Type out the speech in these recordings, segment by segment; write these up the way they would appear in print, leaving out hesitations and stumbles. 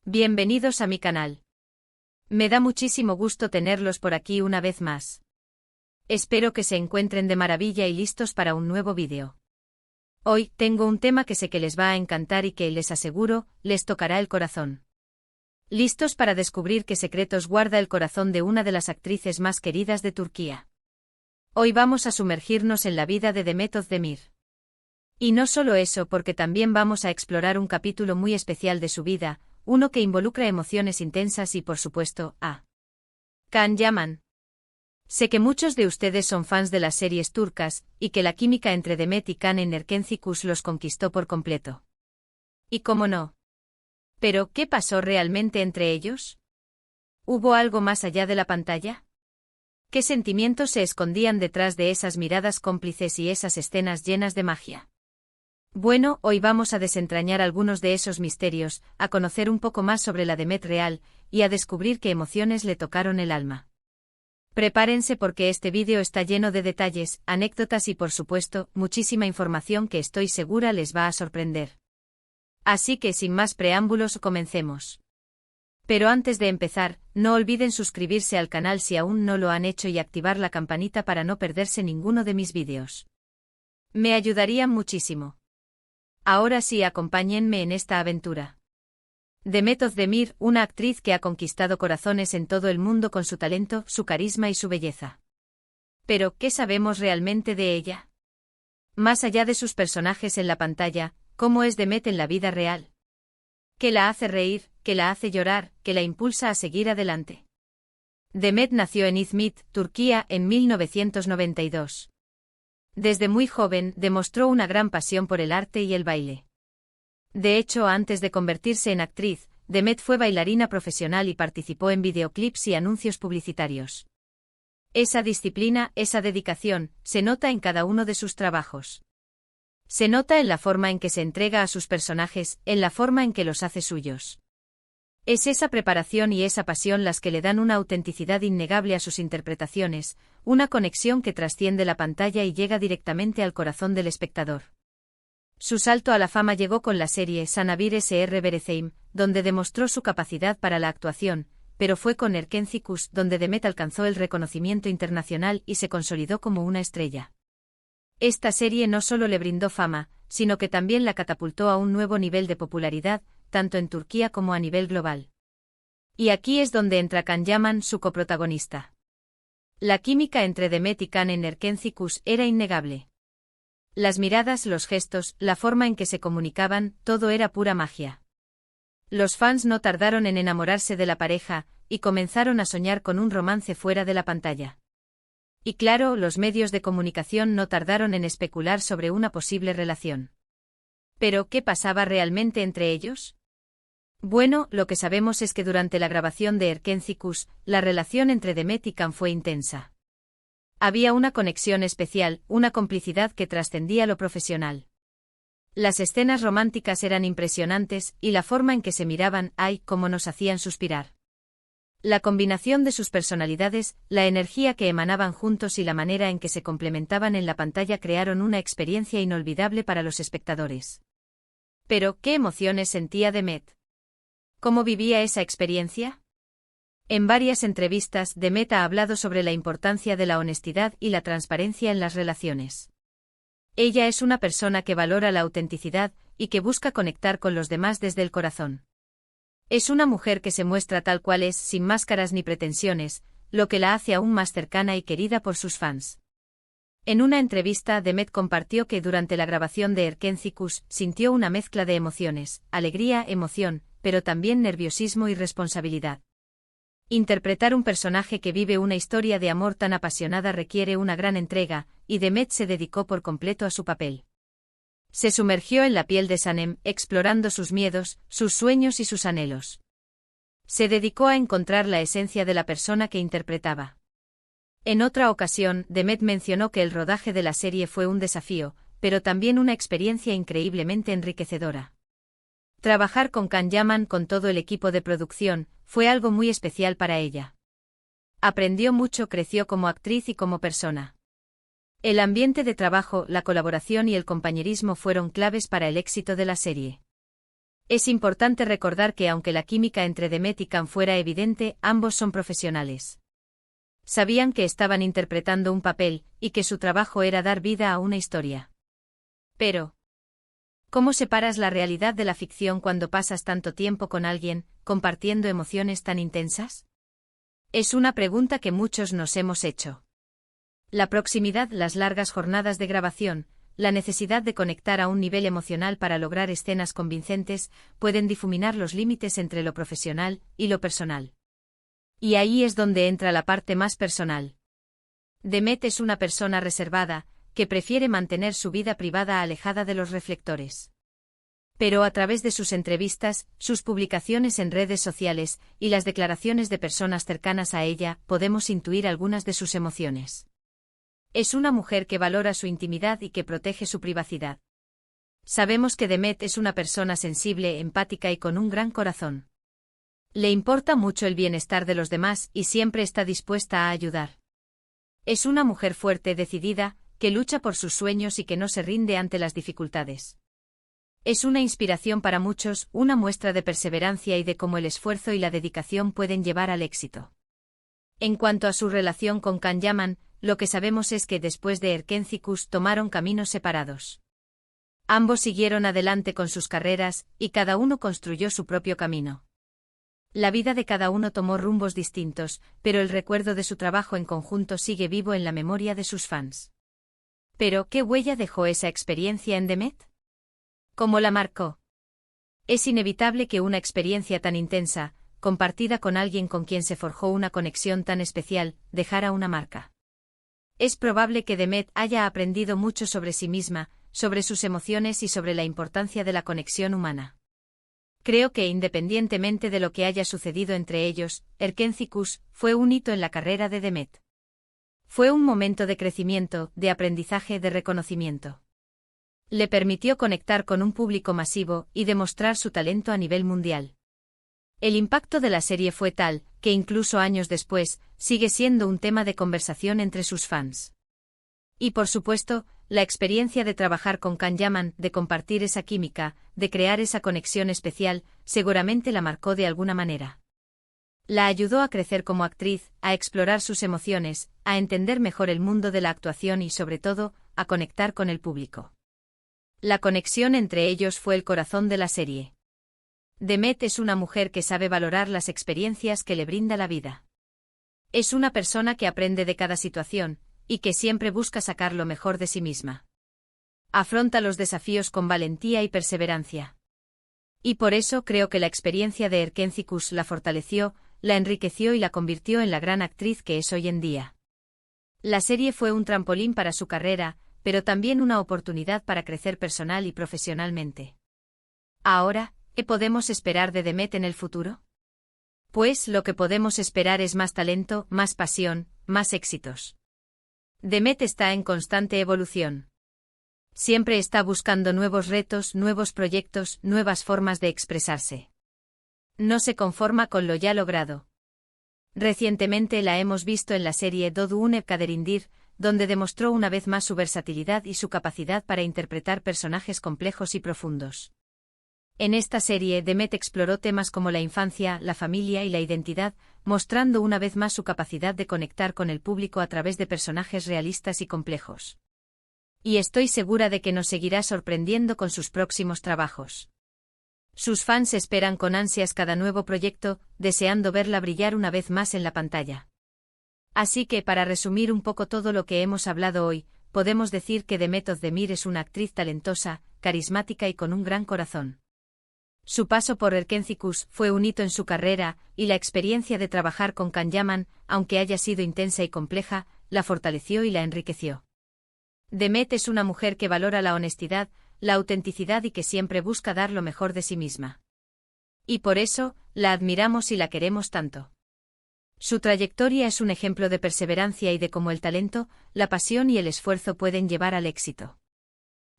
Bienvenidos a mi canal. Me da muchísimo gusto tenerlos por aquí una vez más. Espero que se encuentren de maravilla y listos para un nuevo vídeo. Hoy tengo un tema que sé que les va a encantar y que, les aseguro, les tocará el corazón. ¿Listos para descubrir qué secretos guarda el corazón de una de las actrices más queridas de Turquía? Hoy vamos a sumergirnos en la vida de Demet Özdemir. Y no solo eso, porque también vamos a explorar un capítulo muy especial de su vida, uno que involucra emociones intensas y, por supuesto, a Can Yaman. Sé que muchos de ustedes son fans de las series turcas, y que la química entre Demet y Can en Erkenci los conquistó por completo. ¿Y cómo no? ¿Pero qué pasó realmente entre ellos? ¿Hubo algo más allá de la pantalla? ¿Qué sentimientos se escondían detrás de esas miradas cómplices y esas escenas llenas de magia? Bueno, hoy vamos a desentrañar algunos de esos misterios, a conocer un poco más sobre la Demet real, y a descubrir qué emociones le tocaron el alma. Prepárense porque este vídeo está lleno de detalles, anécdotas y, por supuesto, muchísima información que estoy segura les va a sorprender. Así que, sin más preámbulos, comencemos. Pero antes de empezar, no olviden suscribirse al canal si aún no lo han hecho y activar la campanita para no perderse ninguno de mis vídeos. Me ayudarían muchísimo. Ahora sí, acompáñenme en esta aventura. Demet Özdemir, una actriz que ha conquistado corazones en todo el mundo con su talento, su carisma y su belleza. Pero, ¿qué sabemos realmente de ella? Más allá de sus personajes en la pantalla, ¿cómo es Demet en la vida real? ¿Qué la hace reír, qué la hace llorar, qué la impulsa a seguir adelante? Demet nació en İzmit, Turquía, en 1992. Desde muy joven demostró una gran pasión por el arte y el baile. De hecho, antes de convertirse en actriz, Demet fue bailarina profesional y participó en videoclips y anuncios publicitarios. Esa disciplina, esa dedicación, se nota en cada uno de sus trabajos. Se nota en la forma en que se entrega a sus personajes, en la forma en que los hace suyos. Es esa preparación y esa pasión las que le dan una autenticidad innegable a sus interpretaciones, una conexión que trasciende la pantalla y llega directamente al corazón del espectador. Su salto a la fama llegó con la serie Sana Bir Sr. Vereceğim, donde demostró su capacidad para la actuación, pero fue con Erkenci donde Demet alcanzó el reconocimiento internacional y se consolidó como una estrella. Esta serie no solo le brindó fama, sino que también la catapultó a un nuevo nivel de popularidad, tanto en Turquía como a nivel global. Y aquí es donde entra Can Yaman, su coprotagonista. La química entre Demet y Can en Erkenci era innegable. Las miradas, los gestos, la forma en que se comunicaban, todo era pura magia. Los fans no tardaron en enamorarse de la pareja, y comenzaron a soñar con un romance fuera de la pantalla. Y claro, los medios de comunicación no tardaron en especular sobre una posible relación. ¿Pero qué pasaba realmente entre ellos? Bueno, lo que sabemos es que durante la grabación de Erkenci la relación entre Demet y Can fue intensa. Había una conexión especial, una complicidad que trascendía lo profesional. Las escenas románticas eran impresionantes, y la forma en que se miraban, ¡ay!, cómo nos hacían suspirar. La combinación de sus personalidades, la energía que emanaban juntos y la manera en que se complementaban en la pantalla crearon una experiencia inolvidable para los espectadores. Pero, ¿qué emociones sentía Demet? ¿Cómo vivía esa experiencia? En varias entrevistas, Demet ha hablado sobre la importancia de la honestidad y la transparencia en las relaciones. Ella es una persona que valora la autenticidad y que busca conectar con los demás desde el corazón. Es una mujer que se muestra tal cual es, sin máscaras ni pretensiones, lo que la hace aún más cercana y querida por sus fans. En una entrevista, Demet compartió que durante la grabación de Erkenci sintió una mezcla de emociones, alegría, emoción, pero también nerviosismo y responsabilidad. Interpretar un personaje que vive una historia de amor tan apasionada requiere una gran entrega, y Demet se dedicó por completo a su papel. Se sumergió en la piel de Sanem, explorando sus miedos, sus sueños y sus anhelos. Se dedicó a encontrar la esencia de la persona que interpretaba. En otra ocasión, Demet mencionó que el rodaje de la serie fue un desafío, pero también una experiencia increíblemente enriquecedora. Trabajar con Can Yaman, con todo el equipo de producción, fue algo muy especial para ella. Aprendió mucho, creció como actriz y como persona. El ambiente de trabajo, la colaboración y el compañerismo fueron claves para el éxito de la serie. Es importante recordar que aunque la química entre Demet y Can fuera evidente, ambos son profesionales. Sabían que estaban interpretando un papel, y que su trabajo era dar vida a una historia. Pero, ¿cómo separas la realidad de la ficción cuando pasas tanto tiempo con alguien, compartiendo emociones tan intensas? Es una pregunta que muchos nos hemos hecho. La proximidad, las largas jornadas de grabación, la necesidad de conectar a un nivel emocional para lograr escenas convincentes, pueden difuminar los límites entre lo profesional y lo personal. Y ahí es donde entra la parte más personal. Demet es una persona reservada, que prefiere mantener su vida privada alejada de los reflectores. Pero a través de sus entrevistas, sus publicaciones en redes sociales, y las declaraciones de personas cercanas a ella, podemos intuir algunas de sus emociones. Es una mujer que valora su intimidad y que protege su privacidad. Sabemos que Demet es una persona sensible, empática y con un gran corazón. Le importa mucho el bienestar de los demás y siempre está dispuesta a ayudar. Es una mujer fuerte, decidida, que lucha por sus sueños y que no se rinde ante las dificultades. Es una inspiración para muchos, una muestra de perseverancia y de cómo el esfuerzo y la dedicación pueden llevar al éxito. En cuanto a su relación con Can Yaman, lo que sabemos es que después de Erkenci tomaron caminos separados. Ambos siguieron adelante con sus carreras, y cada uno construyó su propio camino. La vida de cada uno tomó rumbos distintos, pero el recuerdo de su trabajo en conjunto sigue vivo en la memoria de sus fans. Pero, ¿qué huella dejó esa experiencia en Demet? ¿Cómo la marcó? Es inevitable que una experiencia tan intensa, compartida con alguien con quien se forjó una conexión tan especial, dejara una marca. Es probable que Demet haya aprendido mucho sobre sí misma, sobre sus emociones y sobre la importancia de la conexión humana. Creo que independientemente de lo que haya sucedido entre ellos, Erkenci fue un hito en la carrera de Demet. Fue un momento de crecimiento, de aprendizaje, de reconocimiento. Le permitió conectar con un público masivo y demostrar su talento a nivel mundial. El impacto de la serie fue tal, que incluso años después, sigue siendo un tema de conversación entre sus fans. Y por supuesto, la experiencia de trabajar con Can Yaman, de compartir esa química, de crear esa conexión especial, seguramente la marcó de alguna manera. La ayudó a crecer como actriz, a explorar sus emociones, a entender mejor el mundo de la actuación y sobre todo, a conectar con el público. La conexión entre ellos fue el corazón de la serie. Demet es una mujer que sabe valorar las experiencias que le brinda la vida. Es una persona que aprende de cada situación, y que siempre busca sacar lo mejor de sí misma. Afronta los desafíos con valentía y perseverancia. Y por eso creo que la experiencia de Erkenci la fortaleció, la enriqueció y la convirtió en la gran actriz que es hoy en día. La serie fue un trampolín para su carrera, pero también una oportunidad para crecer personal y profesionalmente. Ahora, ¿qué podemos esperar de Demet en el futuro? Pues lo que podemos esperar es más talento, más pasión, más éxitos. Demet está en constante evolución. Siempre está buscando nuevos retos, nuevos proyectos, nuevas formas de expresarse. No se conforma con lo ya logrado. Recientemente la hemos visto en la serie Dodune Kaderindir, donde demostró una vez más su versatilidad y su capacidad para interpretar personajes complejos y profundos. En esta serie Demet exploró temas como la infancia, la familia y la identidad, mostrando una vez más su capacidad de conectar con el público a través de personajes realistas y complejos. Y estoy segura de que nos seguirá sorprendiendo con sus próximos trabajos. Sus fans esperan con ansias cada nuevo proyecto, deseando verla brillar una vez más en la pantalla. Así que, para resumir un poco todo lo que hemos hablado hoy, podemos decir que Demet Özdemir es una actriz talentosa, carismática y con un gran corazón. Su paso por Erkenci fue un hito en su carrera, y la experiencia de trabajar con Can Yaman, aunque haya sido intensa y compleja, la fortaleció y la enriqueció. Demet es una mujer que valora la honestidad, la autenticidad y que siempre busca dar lo mejor de sí misma. Y por eso, la admiramos y la queremos tanto. Su trayectoria es un ejemplo de perseverancia y de cómo el talento, la pasión y el esfuerzo pueden llevar al éxito.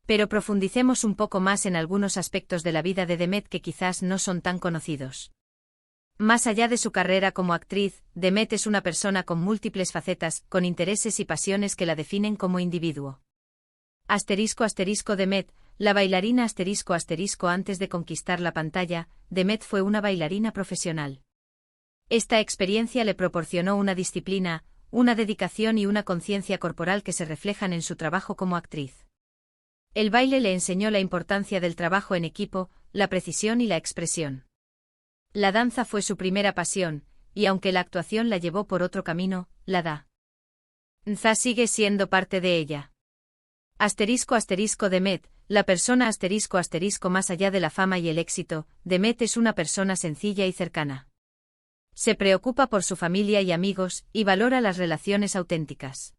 Pero profundicemos un poco más en algunos aspectos de la vida de Demet que quizás no son tan conocidos. Más allá de su carrera como actriz, Demet es una persona con múltiples facetas, con intereses y pasiones que la definen como individuo. *** Demet, la bailarina antes de conquistar la pantalla, Demet fue una bailarina profesional. Esta experiencia le proporcionó una disciplina, una dedicación y una conciencia corporal que se reflejan en su trabajo como actriz. El baile le enseñó la importancia del trabajo en equipo, la precisión y la expresión. La danza fue su primera pasión, y aunque la actuación la llevó por otro camino, la danza sigue siendo parte de ella. Demet, la persona más allá de la fama y el éxito, Demet es una persona sencilla y cercana. Se preocupa por su familia y amigos, y valora las relaciones auténticas.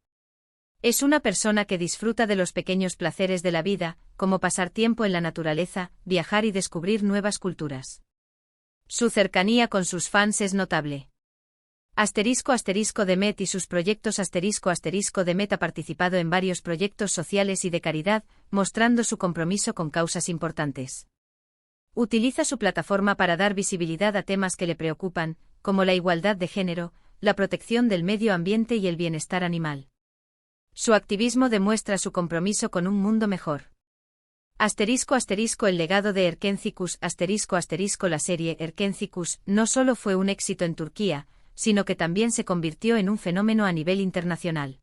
Es una persona que disfruta de los pequeños placeres de la vida, como pasar tiempo en la naturaleza, viajar y descubrir nuevas culturas. Su cercanía con sus fans es notable. Demet y sus proyectos Demet ha participado en varios proyectos sociales y de caridad, mostrando su compromiso con causas importantes. Utiliza su plataforma para dar visibilidad a temas que le preocupan, como la igualdad de género, la protección del medio ambiente y el bienestar animal. Su activismo demuestra su compromiso con un mundo mejor. El legado de Erkencikus la serie Erkencikus no solo fue un éxito en Turquía, sino que también se convirtió en un fenómeno a nivel internacional.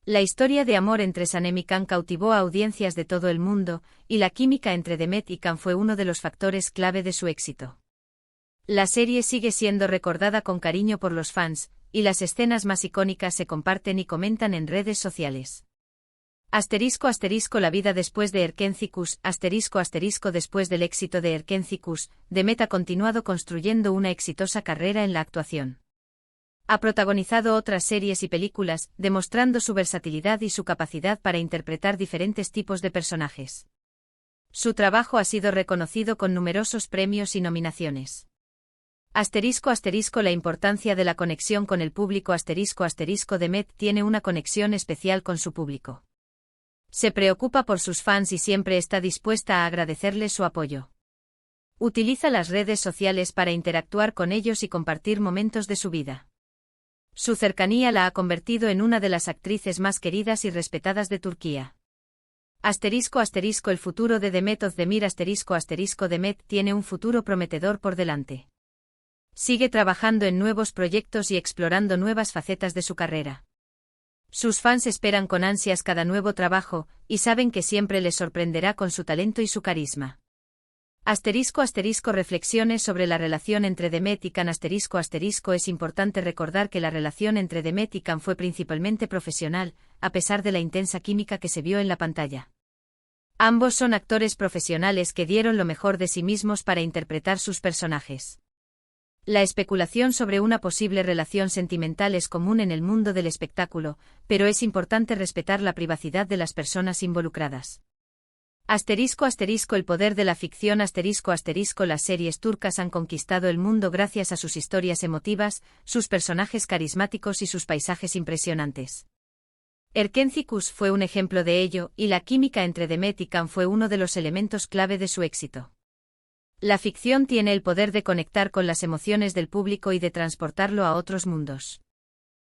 La historia de amor entre Sanem y Can cautivó a audiencias de todo el mundo, y la química entre Demet y Can fue uno de los factores clave de su éxito. La serie sigue siendo recordada con cariño por los fans, y las escenas más icónicas se comparten y comentan en redes sociales. La vida después de Erkencikus después del éxito de Erkencikus, Demet ha continuado construyendo una exitosa carrera en la actuación. Ha protagonizado otras series y películas, demostrando su versatilidad y su capacidad para interpretar diferentes tipos de personajes. Su trabajo ha sido reconocido con numerosos premios y nominaciones. La importancia de la conexión con el público Demet tiene una conexión especial con su público. Se preocupa por sus fans y siempre está dispuesta a agradecerles su apoyo. Utiliza las redes sociales para interactuar con ellos y compartir momentos de su vida. Su cercanía la ha convertido en una de las actrices más queridas y respetadas de Turquía. El futuro de Demet Özdemir Demet tiene un futuro prometedor por delante. Sigue trabajando en nuevos proyectos y explorando nuevas facetas de su carrera. Sus fans esperan con ansias cada nuevo trabajo, y saben que siempre les sorprenderá con su talento y su carisma. Reflexiones sobre la relación entre Demet y Can Es importante recordar que la relación entre Demet y Can fue principalmente profesional, a pesar de la intensa química que se vio en la pantalla. Ambos son actores profesionales que dieron lo mejor de sí mismos para interpretar sus personajes. La especulación sobre una posible relación sentimental es común en el mundo del espectáculo, pero es importante respetar la privacidad de las personas involucradas. El poder de la ficción Las series turcas han conquistado el mundo gracias a sus historias emotivas, sus personajes carismáticos y sus paisajes impresionantes. Erkencikus fue un ejemplo de ello, y la química entre Demet y Can fue uno de los elementos clave de su éxito. La ficción tiene el poder de conectar con las emociones del público y de transportarlo a otros mundos.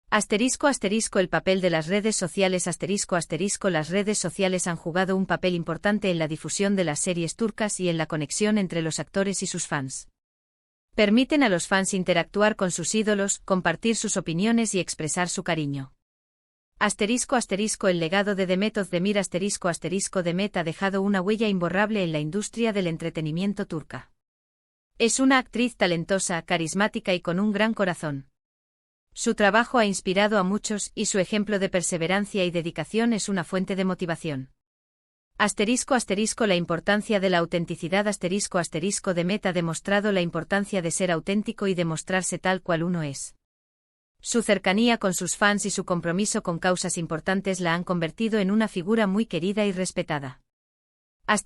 El papel de las redes sociales Las redes sociales han jugado un papel importante en la difusión de las series turcas y en la conexión entre los actores y sus fans. Permiten a los fans interactuar con sus ídolos, compartir sus opiniones y expresar su cariño. El legado de Demet Özdemir Demet ha dejado una huella imborrable en la industria del entretenimiento turca. Es una actriz talentosa, carismática y con un gran corazón. Su trabajo ha inspirado a muchos y su ejemplo de perseverancia y dedicación es una fuente de motivación. La importancia de la autenticidad Demet ha demostrado la importancia de ser auténtico y demostrarse tal cual uno es. Su cercanía con sus fans y su compromiso con causas importantes la han convertido en una figura muy querida y respetada. Las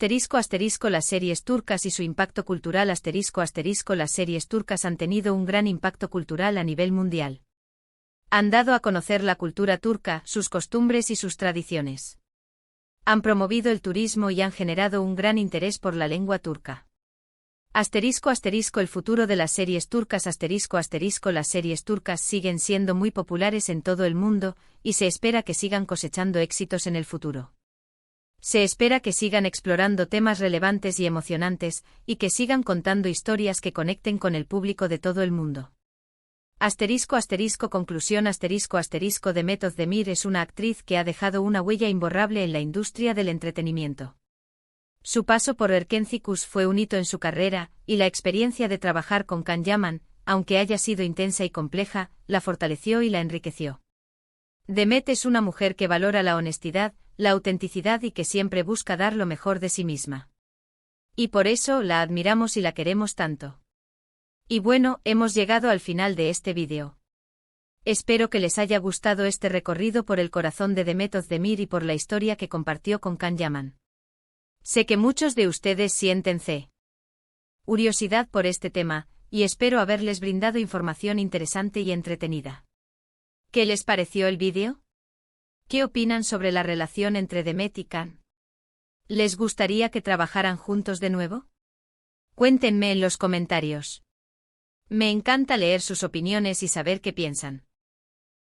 series turcas y su impacto cultural Las series turcas han tenido un gran impacto cultural a nivel mundial. Han dado a conocer la cultura turca, sus costumbres y sus tradiciones. Han promovido el turismo y han generado un gran interés por la lengua turca. El futuro de las series turcas Las series turcas siguen siendo muy populares en todo el mundo, y se espera que sigan cosechando éxitos en el futuro. Se espera que sigan explorando temas relevantes y emocionantes, y que sigan contando historias que conecten con el público de todo el mundo. Conclusión Demet Özdemir es una actriz que ha dejado una huella imborrable en la industria del entretenimiento. Su paso por Erkenzicus fue un hito en su carrera, y la experiencia de trabajar con Can Yaman, aunque haya sido intensa y compleja, la fortaleció y la enriqueció. Demet es una mujer que valora la honestidad, la autenticidad y que siempre busca dar lo mejor de sí misma. Y por eso la admiramos y la queremos tanto. Y bueno, hemos llegado al final de este vídeo. Espero que les haya gustado este recorrido por el corazón de Demet Özdemir y por la historia que compartió con Can Yaman. Sé que muchos de ustedes sienten curiosidad por este tema, y espero haberles brindado información interesante y entretenida. ¿Qué les pareció el vídeo? ¿Qué opinan sobre la relación entre Demet y Can? ¿Les gustaría que trabajaran juntos de nuevo? Cuéntenme en los comentarios. Me encanta leer sus opiniones y saber qué piensan.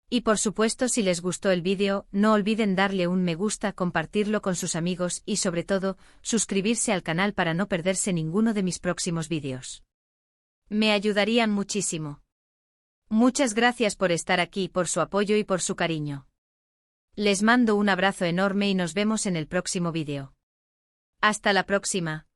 Y por supuesto, si les gustó el vídeo, no olviden darle un me gusta, compartirlo con sus amigos y sobre todo, suscribirse al canal para no perderse ninguno de mis próximos vídeos. Me ayudarían muchísimo. Muchas gracias por estar aquí, por su apoyo y por su cariño. Les mando un abrazo enorme y nos vemos en el próximo vídeo. Hasta la próxima.